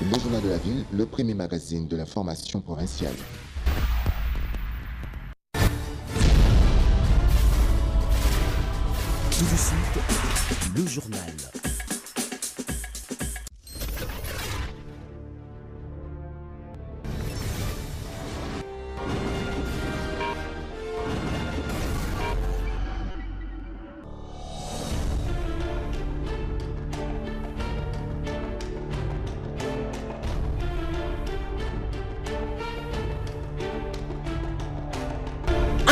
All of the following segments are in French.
Le Journal de la Ville, le premier magazine de l'information provinciale. Tout de suite, le journal.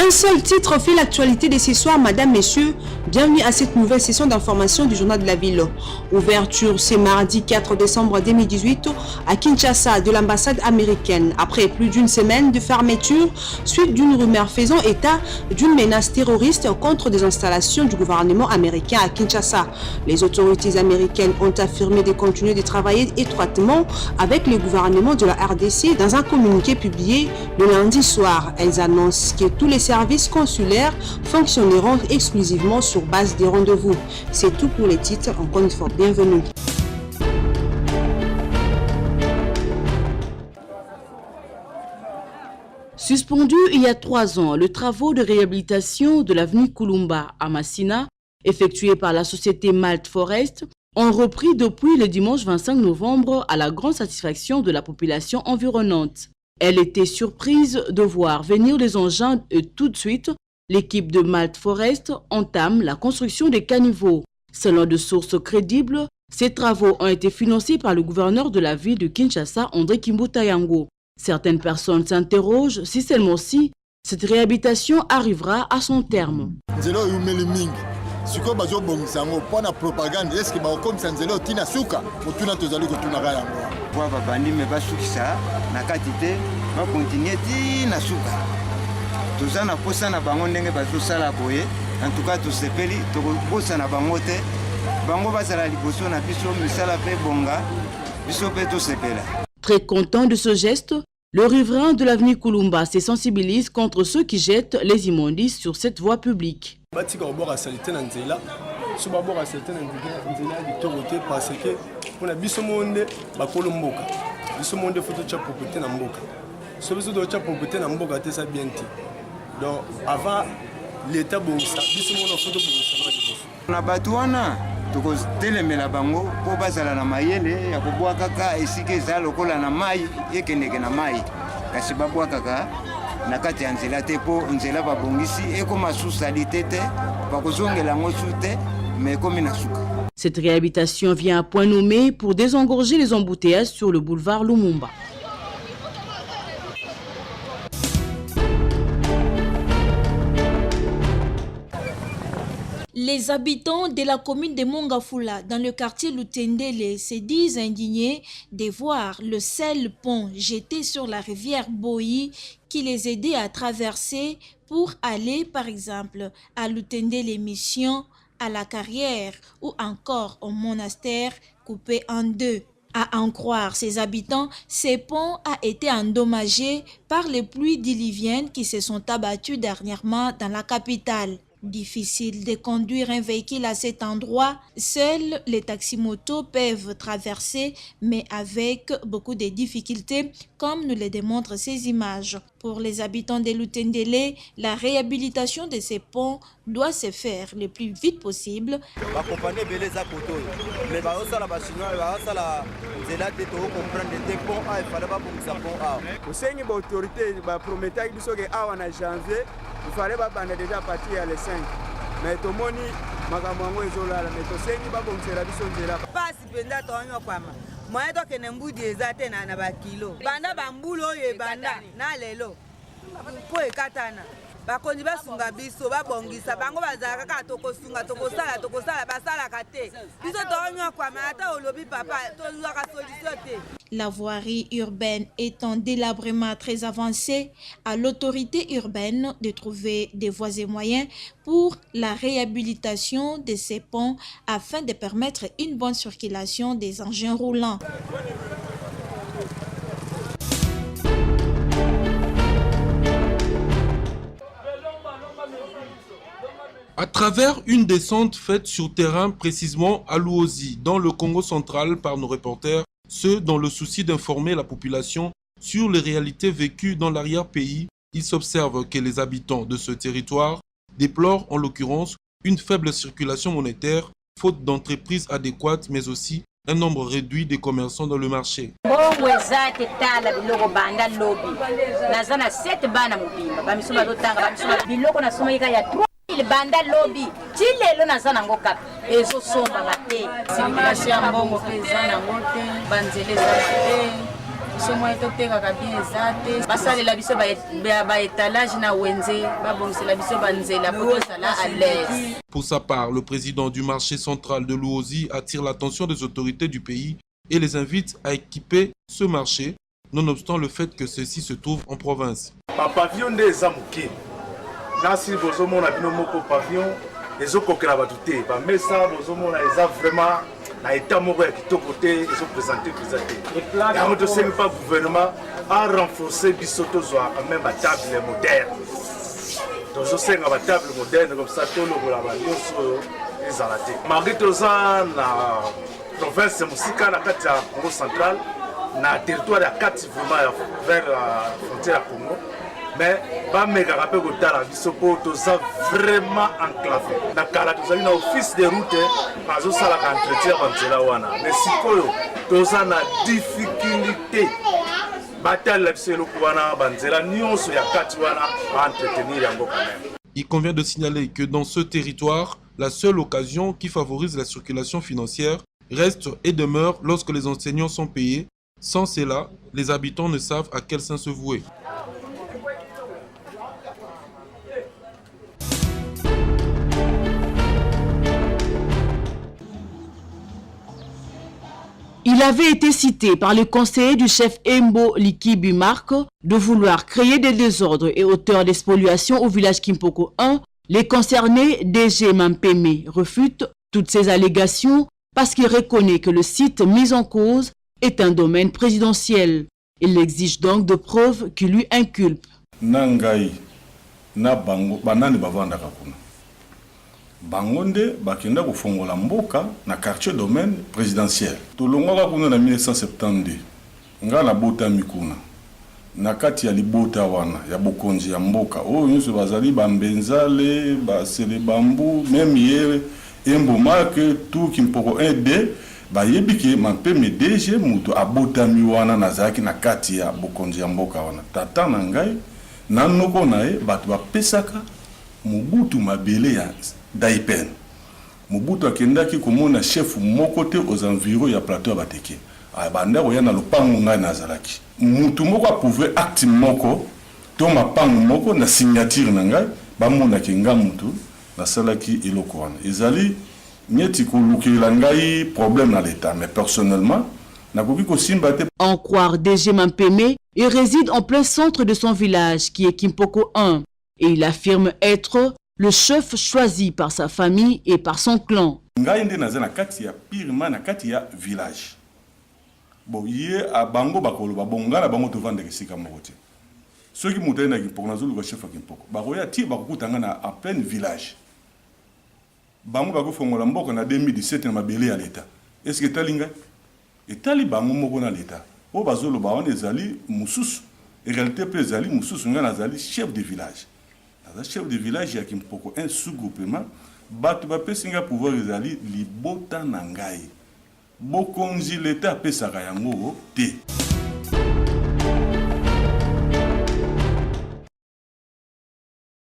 Un seul titre fait l'actualité de ce soir, Madame, Messieurs. Bienvenue à cette nouvelle session d'information du Journal de la Ville. Ouverture ce mardi 4 décembre 2018 à Kinshasa de l'ambassade américaine. Après plus d'une semaine de fermeture, suite d'une rumeur faisant état d'une menace terroriste contre des installations du gouvernement américain à Kinshasa. Les autorités américaines ont affirmé de continuer de travailler étroitement avec le gouvernement de la RDC dans un communiqué publié le lundi soir. Elles annoncent que tous les services consulaires fonctionneront exclusivement sur base des rendez-vous. C'est tout pour les titres. Encore une fois, bienvenue. Suspendu il y a 3 ans, les travaux de réhabilitation de l'avenue Kulumba à Massina, effectués par la société Malt Forest, ont repris depuis le dimanche 25 novembre à la grande satisfaction de la population environnante. Elle était surprise de voir venir les engins et tout de suite, l'équipe de Malt Forest entame la construction des caniveaux. Selon de sources crédibles, ces travaux ont été financés par le gouverneur de la ville de Kinshasa, André Kimbuta Yango. Certaines personnes s'interrogent si seulement si cette réhabilitation arrivera à son terme. En tout cas, tout ce pays, tout le na bangote, bango basala liboso na biso misala pe bonga, biso pe tout ce pays. Très content de ce geste, le riverain de l'avenue Kulumba se sensibilise contre ceux qui jettent les immondices sur cette voie publique. Parce que pour biso monde bakolo mboka biso monde faut cha propriété na mboka so biso do cha propriété na mboka te ça bien ti donc avant l'état bongisa biso monde faut to bongisa na batuana toko telemela bango po bazala na mayele ya kobwa kaka esike za lokola na mai ekendeke na mai kasi babwa kaka na kati ya nzela te po nzela babongisi ekoma susalité te bakozongela ngo sute mais comme na suka. Cette réhabilitation vient à point nommé pour désengorger les embouteillages sur le boulevard Lumumba. Les habitants de la commune de Mongafula, dans le quartier Lutendele, se disent indignés de voir le seul pont jeté sur la rivière Boyi qui les aidait à traverser pour aller, par exemple, à Lutendele Mission, à la carrière ou encore au monastère coupé en deux. À en croire ses habitants, ce pont a été endommagé par les pluies diluviennes qui se sont abattues dernièrement dans la capitale. Difficile de conduire un véhicule à cet endroit, seuls les taximotos peuvent traverser, mais avec beaucoup de difficultés, comme nous le démontrent ces images. Pour les habitants de Lutendele, la réhabilitation de ces ponts doit se faire le plus vite possible. Il fallait déjà partir à les 5. Mais tout le monde magamango ezolala mais to sengi ba bomsela biso nzela pasi penda tonyo kwama moya to kene mbudi ezate na ba kilo banda bambulo oyo banda na lelo po ekatana bakonzi basunga biso babongisa bango bazalaka kaka tokosala basalaka te biso tonyo kwama ata olobi papa tozwaka solution te. La voirie urbaine étant délabrement très avancée, à l'autorité urbaine de trouver des voies et moyens pour la réhabilitation de ces ponts afin de permettre une bonne circulation des engins roulants. À travers une descente faite sur terrain, précisément à Luozi, dans le Congo central par nos reporters, Ce, dans le souci d'informer la population sur les réalités vécues dans l'arrière-pays. Il s'observe que les habitants de ce territoire déplorent en l'occurrence une faible circulation monétaire, faute d'entreprises adéquates, mais aussi un nombre réduit de commerçants dans le marché. Pour sa part, le président du marché central de Luozi attire l'attention des autorités du pays et les invite à équiper ce marché, nonobstant le fait que ceci se trouve en province. Pavillon des Amouké, Nassi Bozomon a binomoko pavillon, les autres coquelabatouté, mais ça, Bozomon a vraiment. Na état moko ya kitoko te ils ont présenté yango tosengi pas gouvernement a renforcer biso tozwa quand même batable moderne tozosenga batable moderne comme ça tolokola banyonso oyo ezala te malgré toza na province mosika na kati ya Congo central na territoire ya kati vraiment vers la frontière ya Congo mais bamekaka mpe kotala biso mpo toza vraiment enclavé na kala tozali na office de route azosalaka entretien banzela wana mais sikoyo toza na difficulté batalela biso eloko wana banzela nyonso ya kati wana baentretenir yango quand même. Il convient de signaler que dans ce territoire, la seule occasion qui favorise la circulation financière reste et demeure lorsque les enseignants sont payés. Sans cela, les habitants ne savent à quel saint se vouer. Il avait été cité par le conseiller du chef Embo Likibi Marc de vouloir créer des désordres et auteurs des spoliations au village Kimpoko 1. Les concernés, DG Mampeme, refutent toutes ces allégations parce qu'il reconnaît que le site mis en cause est un domaine présidentiel. Il exige donc de preuves qui lui inculpent. Nangai, na bango, banani bavanda kakuna. Bangonde bakenda kofongola mboka na quartier domaine présidentiel. Tolongwaka kuna na 1972. Nga na bota mikuna. Na kati ya libota wana ya bokonzi ya mboka. Oyo nyonso bazali bambenzale, basele bambu, même yere emboma que tout Kimpoko 1D bayebike Mampeme DG mutu abotami wana nazaki na kati ya bokonzi ya mboka wana. Tata na ngai nanoko nae bato bapesaka Mobutu mabele ya Daipen. Mobutu akendaki komona chef moko te aux environs ya plateau Bateke. Abanda ko yana lopango ngai nazalaki. Mutu moko aprouver acte moko to mapango moko na signature na ngai bamona kenga mutu na salaki eloko wana. Ezali nyeti kolukela ngai problème na l'état mais personnellement nakoki ko simba te. En croire DG Mampeme, il réside en plein centre de son village qui est Kimpoko 1 et il affirme être le chef choisi par sa famille et par son clan. Ngai nde naza na kati ya pirima na kati ya village. Bon ye a bango bakolo ba bonga na bango to vendre esika moko te. Ceux qui montaient na Kimpoko nazolo ko chef Kimpoko. Ba roya ti ba kutanga na à plein village. Bango ba ko fongola mboko na 2017 na mabele ya l'état. Est-ce que talinga et tali bango moko na l'état. O bazolo ba on ezali mususu. En réalité pe ezali mususu nga nazali chef de village. Le chef de village ya Kimpoko un sous-groupement batu bapesinga pouvoir ezali libota na ngai bokonzi l'état pesaka yango te.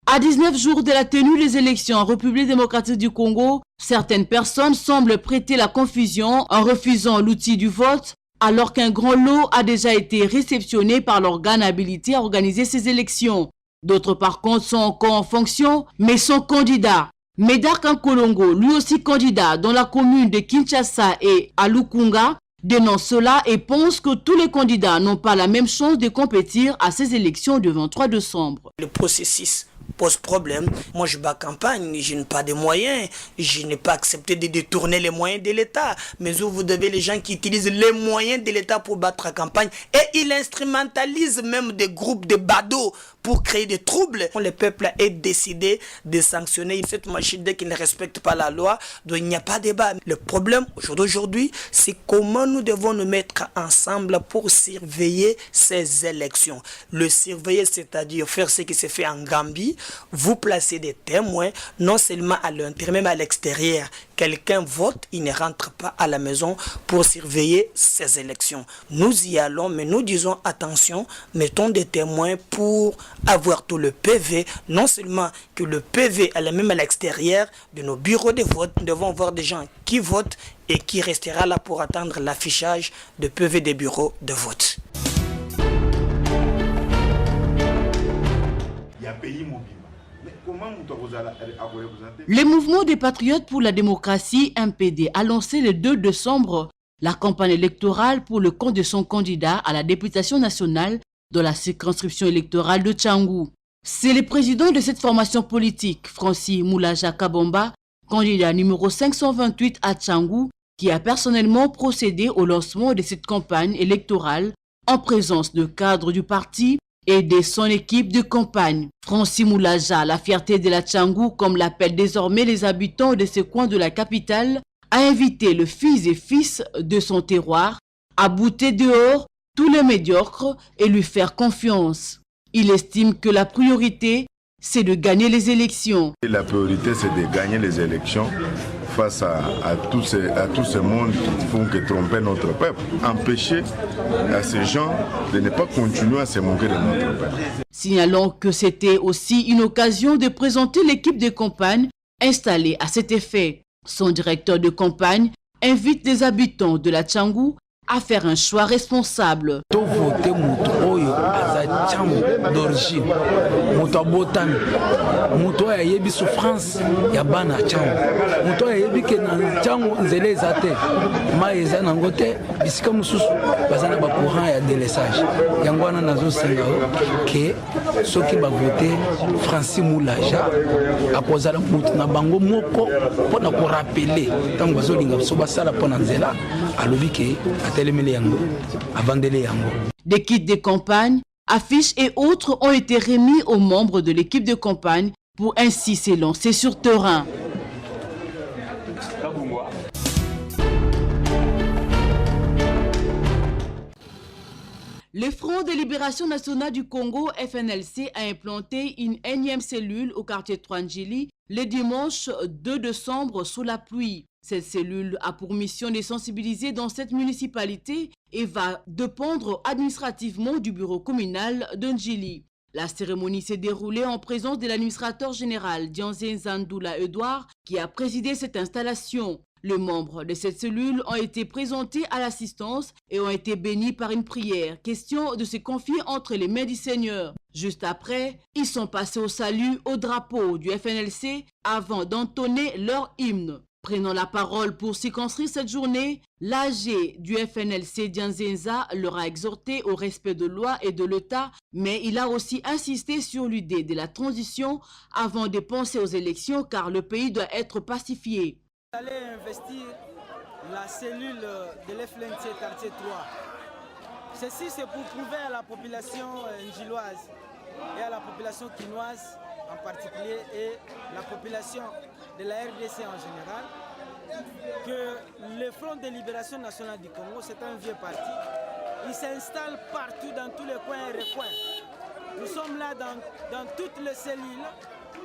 À 19 jours de la tenue des élections en République démocratique du Congo, certaines personnes semblent prêter la confusion en refusant l'outil du vote alors qu'un grand lot a déjà été réceptionné par l'organe habilité à organiser ces élections. D'autres par contre sont encore en fonction, mais sont candidats. Médard Kankolongo, lui aussi candidat dans la commune de Kinshasa et à Lukunga, dénonce cela et pense que tous les candidats n'ont pas la même chance de compétir à ces élections du 23 décembre. Le processus pose problème. Moi, je bats campagne, je n'ai pas de moyens, je n'ai pas accepté de détourner les moyens de l'État. Mais où vous devez les gens qui utilisent les moyens de l'État pour battre la campagne et ils instrumentalisent même des groupes de badauds pour créer des troubles. Le peuple est décidé de sanctionner cette machine dès qu'il ne respecte pas la loi. Donc il n'y a pas de débat. Le problème aujourd'hui, c'est comment nous devons nous mettre ensemble pour surveiller ces élections. Le surveiller, c'est-à-dire faire ce qui se fait en Gambie, vous placez des témoins, non seulement à l'intérieur, même à l'extérieur. Quelqu'un vote, il ne rentre pas à la maison pour surveiller ces élections. Nous y allons, mais nous disons attention, mettons des témoins pour avoir tout le PV. Non seulement que le PV, même à l'extérieur de nos bureaux de vote, nous devons voir des gens qui votent et qui restera là pour attendre l'affichage de PV des bureaux de vote. Le mouvement des patriotes pour la démocratie, MPD, a lancé le 2 décembre la campagne électorale pour le compte de son candidat à la députation nationale dans la circonscription électorale de Tchangou. C'est le président de cette formation politique, Francis Moulaja Kabomba, candidat numéro 528 à Tchangou, qui a personnellement procédé au lancement de cette campagne électorale en présence de cadres du parti et de son équipe de campagne. Francis Moulaja, la fierté de la Tchangou, comme l'appellent désormais les habitants de ce coin de la capitale, a invité le fils et fils de son terroir à bouter dehors tous les médiocres et lui faire confiance. Il estime que la priorité, c'est de gagner les élections. La priorité, c'est de gagner les élections face à tout ce monde qui font que tromper notre peuple. Empêcher à ces gens de ne pas continuer à se moquer de notre peuple. Signalons que c'était aussi une occasion de présenter l'équipe de campagne installée à cet effet. Son directeur de campagne invite les habitants de la Tchangou à faire un choix responsable. Voter Oyo aza Tchangou d'origine, Mouto Botan, Mouto Ayebi souffrance ya bana Tchangou, Mouto Ayebi ke na Tchangou nzele ezate, ma eza nangote bisika mususu bazana ba courant ya délaissage. Yangwana nazo senga ke soki ba voter Francis Moulaja akozala mutu na bango moko pona ko rappeler tango bazolinga so basala pona nzela alobi ke Des kits de campagne, affiches et autres ont été remis aux membres de l'équipe de campagne pour ainsi s'élancer sur terrain. Le Front de Libération Nationale du Congo, FNLC, a implanté une énième cellule au quartier Trangili le dimanche 2 décembre sous la pluie. Cette cellule a pour mission de sensibiliser dans cette municipalité et va dépendre administrativement du bureau communal de Ndjili. La cérémonie s'est déroulée en présence de l'administrateur général Dianzen Zandoula Edouard qui a présidé cette installation. Les membres de cette cellule ont été présentés à l'assistance et ont été bénis par une prière, question de se confier entre les mains du Seigneur. Juste après, ils sont passés au salut au drapeau du FNLC avant d'entonner leur hymne. Prenant la parole pour circonscrire cette journée, l'AG du FNLC Dianzenza leur a exhorté au respect de loi et de l'État, mais il a aussi insisté sur l'idée de la transition avant de penser aux élections car le pays doit être pacifié. Vous allez investir la cellule de l'FNLC quartier 3. Ceci c'est pour prouver à la population ndjiloise et à la population quinoise en particulier et la population de la RDC en général, que le Front de Libération Nationale du Congo, c'est un vieux parti. Il s'installe partout dans tous les coins et recoins. Nous sommes là dans toutes les cellules.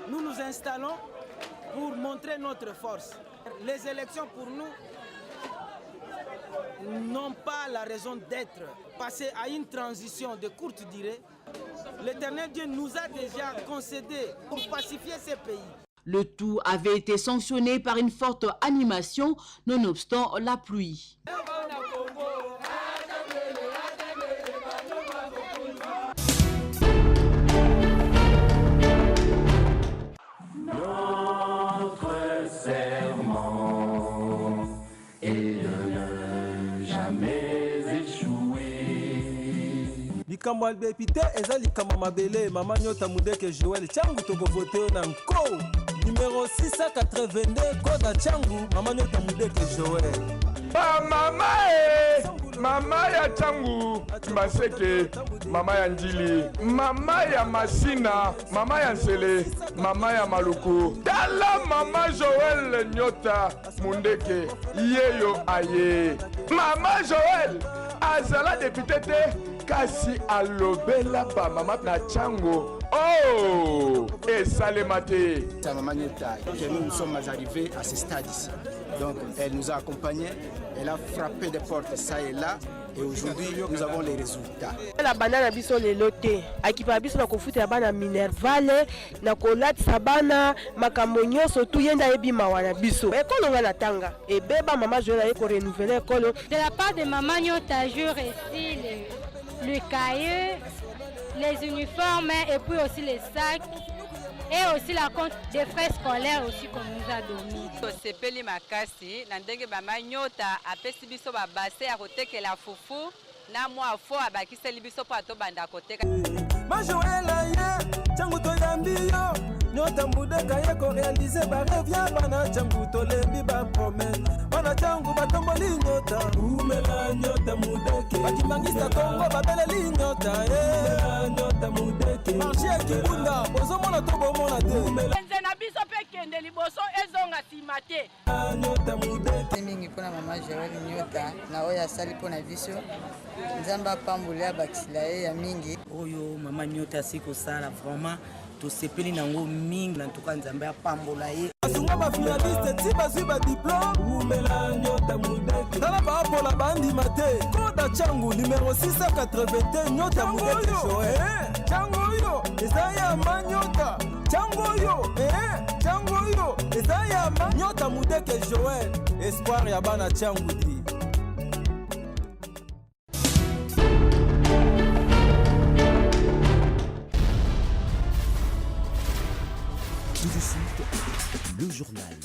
Nous nous installons pour montrer notre force. Les élections pour nous n'ont pas la raison d'être. Passer à une transition de courte durée, l'Éternel Dieu nous a déjà concédé pour pacifier ces pays. Le tout avait été sanctionné par une forte animation, nonobstant la pluie. Notre serment est de ne jamais échouer. Likambo albepite eza likambo mabele mama nyota mudeke Joël Tchangou toko voter na nko numéro 682 Koda Tchangou mama nyota mudeke Joël ba mama mama ya Changu Mbaseke, mama ya Njili, mama ya Masina, mama ya Nsele, mama ya Maluku, tala mama Joël Nyota Mundeke, yeyo aye. Mama Joël azala député te kasi alobela ba mama na Changu. Oh, et Salemate. Sa maman Nyota, nous sommes arrivés à ce stade ici. Donc elle nous a accompagnés, elle a frappé des portes ça et là. Et aujourd'hui, nous avons les résultats. La banane biso le loté. Akipa biso na kofuta ya bana Minervale, na kolati sabana makamonyo surtout yenda ebi mawana biso. Ekolo ngala tanga. Et beba maman Joël eko renouveler ekolo. De la part de maman Nyota, je reçu le cahier, les uniformes et puis aussi les sacs. Et aussi la compte des frais scolaires aussi qu'on nous a donné. Sepeli makasi na ndenge mama Nyota apesi biso ba bassin à kotekela fufu na mwa fo abakiseli biso po atobanda koteka. Majoela ye Changu toyambi yo Nyota Mudeka ye ko réaliser ba rêve ya bana Changu tolembi ba promesse bana Changu batomboli Nyota umela Nyota Mudeke bakimangisa Kongo babeleli Nyota Nyota Mudeke marché kibunda bozo mona tobo mona te nze na biso pe kende liboso ezonga simate Nyota Mudeke mingi pona mama Joël Nyota na oya sali pona biso nzamba pambulia bakisila ya mingi oyo mama Nyota siko sala vraiment to sepeli nango mingi na tuka nzamba ya pambola ye asunga ba finaliste tiba ziba diplôme umela Nyota Mudeke tala ba pola bandi mate koda Changu numéro 681 Nyota Mudeke Joël Changu yo ezaya manyota Changu yo Changu yo ezaya Nyota Mudeke Joël espoir ya bana Changu di. Tout de suite, le journal.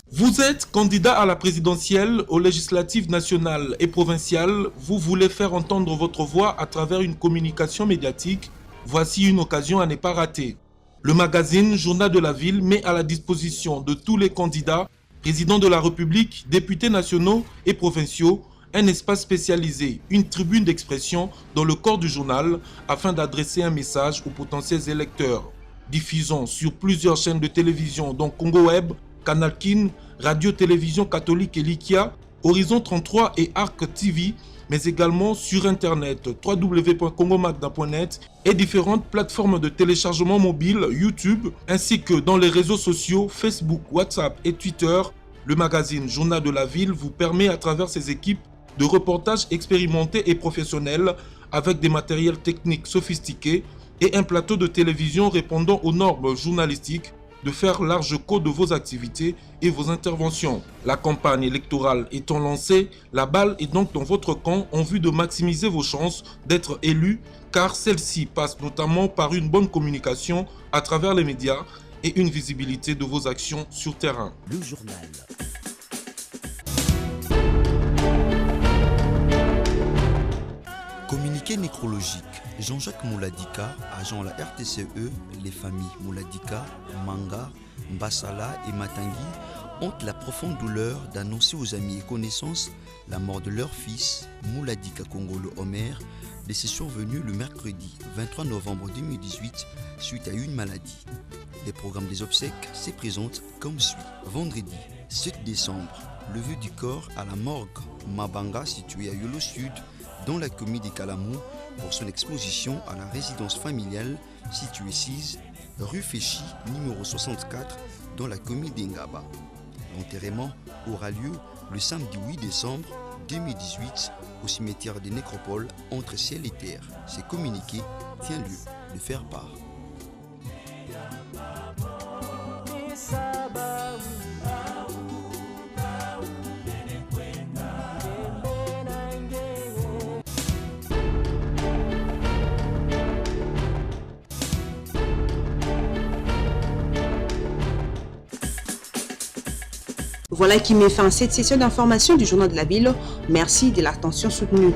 Vous êtes candidat à la présidentielle, aux législatives nationales et provinciales. Vous voulez faire entendre votre voix à travers une communication médiatique. Voici une occasion à ne pas rater. Le magazine Journal de la Ville met à la disposition de tous les candidats, présidents de la République, députés nationaux et provinciaux, un espace spécialisé, une tribune d'expression dans le corps du journal afin d'adresser un message aux potentiels électeurs. Diffusons sur plusieurs chaînes de télévision dont Congo Web, Canal Kin, Radio-Télévision Catholique et Likia, Horizon 33 et Arc TV, mais également sur Internet www.congomagda.net et différentes plateformes de téléchargement mobile, YouTube, ainsi que dans les réseaux sociaux Facebook, WhatsApp et Twitter. Le magazine Journal de la Ville vous permet à travers ses équipes de reportages expérimentés et professionnels avec des matériels techniques sophistiqués et un plateau de télévision répondant aux normes journalistiques de faire large code de vos activités et vos interventions. La campagne électorale étant lancée, la balle est donc dans votre camp en vue de maximiser vos chances d'être élu, car celle-ci passe notamment par une bonne communication à travers les médias et une visibilité de vos actions sur terrain. Le journal. Communiqué nécrologique. Jean-Jacques Mouladika, agent à la RTCE, les familles Mouladika, Manga, Mbassala et Matangi ont la profonde douleur d'annoncer aux amis et connaissances la mort de leur fils, Mouladika Kongolo Omer, décès survenu le mercredi 23 novembre 2018 suite à une maladie. Les programmes des obsèques se présentent comme suit. Vendredi 7 décembre, levée du corps à la morgue Mabanga située à Yolo Sud, dans la commune des Kalamou, pour son exposition à la résidence familiale située 6 rue Féchi, numéro 64, dans la commune d'Engaba. L'enterrement aura lieu le samedi 8 décembre 2018 au cimetière des Nécropoles entre ciel et terre. C'est communiqué tient lieu de faire part. Voilà qui met fin à cette session d'information du Journal de la Ville. Merci de l'attention soutenue.